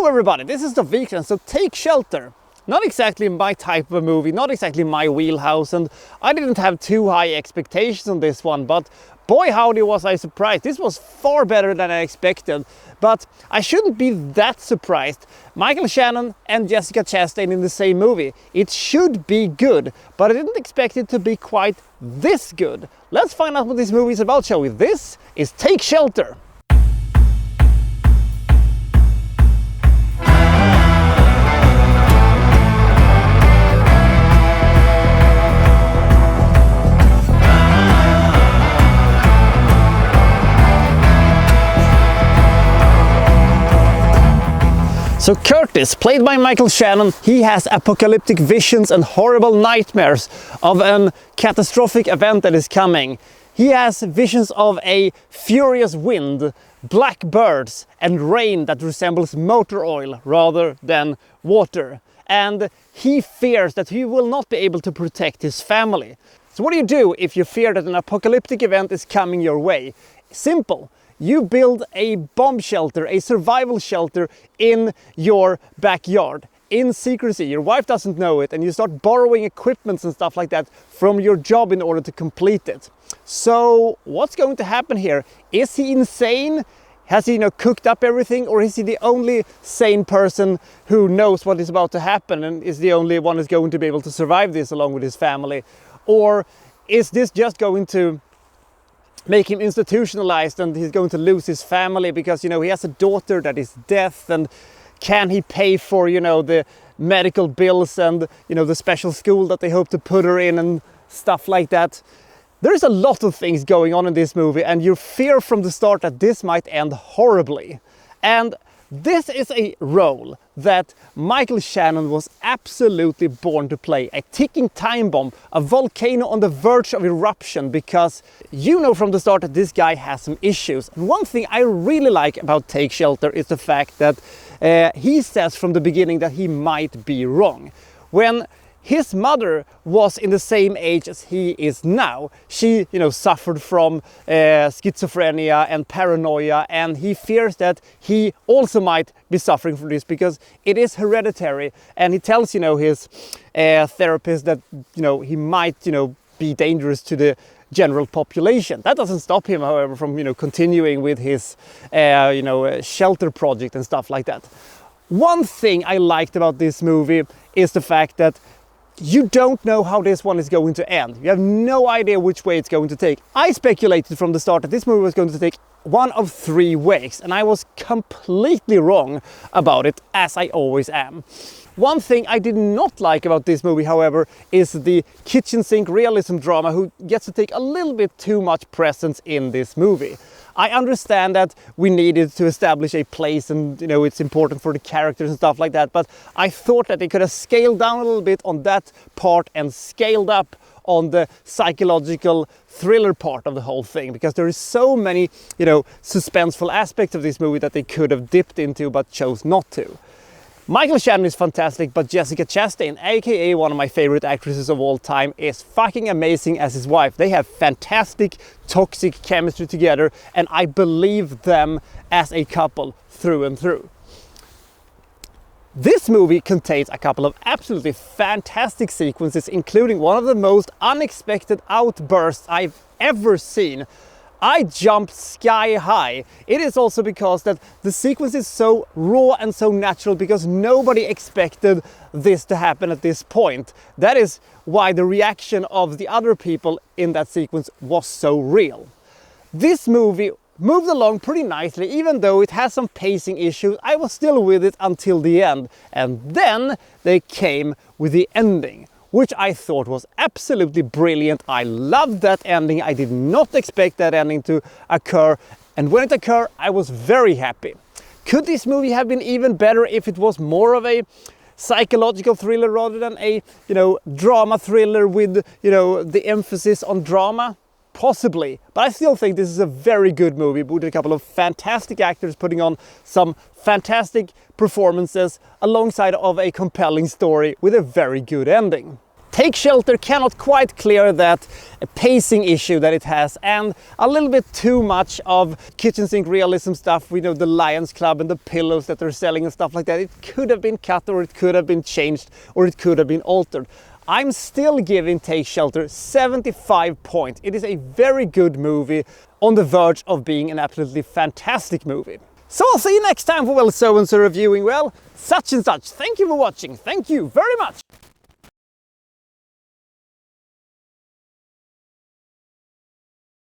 Hello everybody, this is the Weekend, so Take Shelter. Not exactly my type of a movie, not exactly my wheelhouse, and I didn't have too high expectations on this one, but boy howdy was I surprised. This was far better than I expected, but I shouldn't be that surprised. Michael Shannon and Jessica Chastain in the same movie. It should be good, but I didn't expect it to be quite this good. Let's find out what this movie is about, shall we? This is Take Shelter. So Curtis, played by Michael Shannon, he has apocalyptic visions and horrible nightmares of a catastrophic event that is coming. He has visions of a furious wind, black birds and rain that resembles motor oil rather than water. And he fears that he will not be able to protect his family. So what do you do if you fear that an apocalyptic event is coming your way? Simple. You build a bomb shelter, a survival shelter in your backyard, in secrecy. Your wife doesn't know it, and you start borrowing equipment and stuff like that from your job in order to complete it. So what's going to happen here? Is he insane? Has he, cooked up everything, or is he the only sane person who knows what is about to happen and is the only one who's going to be able to survive this along with his family? Or is this just going to make him institutionalized and he's going to lose his family because, he has a daughter that is deaf, and can he pay for, the medical bills and, the special school that they hope to put her in and stuff like that. There's a lot of things going on in this movie, and you fear from the start that this might end horribly. And this is a role that Michael Shannon was absolutely born to play. A ticking time bomb, a volcano on the verge of eruption, because you know from the start that this guy has some issues. And one thing I really like about Take Shelter is the fact that he says from the beginning that he might be wrong. When his mother was in the same age as he is now, she, suffered from schizophrenia and paranoia, and he fears that he also might be suffering from this because it is hereditary. And he tells, his therapist that, he might, be dangerous to the general population. That doesn't stop him, however, from, continuing with his, shelter project and stuff like that. One thing I liked about this movie is the fact that you don't know how this one is going to end. You have no idea which way it's going to take. I speculated from the start that this movie was going to take one of three ways, and I was completely wrong about it, as I always am. One thing I did not like about this movie, however, is the kitchen sink realism drama who gets to take a little bit too much presence in this movie. I understand that we needed to establish a place and, it's important for the characters and stuff like that, but I thought that they could have scaled down a little bit on that part and scaled up on the psychological thriller part of the whole thing, because there is so many, suspenseful aspects of this movie that they could have dipped into but chose not to. Michael Shannon is fantastic, but Jessica Chastain, aka one of my favorite actresses of all time, is fucking amazing as his wife. They have fantastic, toxic chemistry together, and I believe them as a couple through and through. This movie contains a couple of absolutely fantastic sequences, including one of the most unexpected outbursts I've ever seen. I jumped sky high. It is also because that the sequence is so raw and so natural, because nobody expected this to happen at this point. That is why the reaction of the other people in that sequence was so real. This movie moved along pretty nicely, even though it has some pacing issues. I was still with it until the end. And then they came with the ending, which I thought was absolutely brilliant. I loved that ending. I did not expect that ending to occur. And when it occurred, I was very happy. Could this movie have been even better if it was more of a psychological thriller rather than a, drama thriller with, the emphasis on drama? Possibly, but I still think this is a very good movie with a couple of fantastic actors putting on some fantastic performances alongside of a compelling story with a very good ending. Take Shelter cannot quite clear that pacing issue that it has, and a little bit too much of kitchen sink realism stuff. We know the Lions Club and the pillows that they're selling and stuff like that. It could have been cut, or it could have been changed, or it could have been altered. I'm still giving Take Shelter 75 points. It is a very good movie, on the verge of being an absolutely fantastic movie. So I'll see you next time for, well, so-and-so reviewing, well, such and such. Thank you for watching. Thank you very much.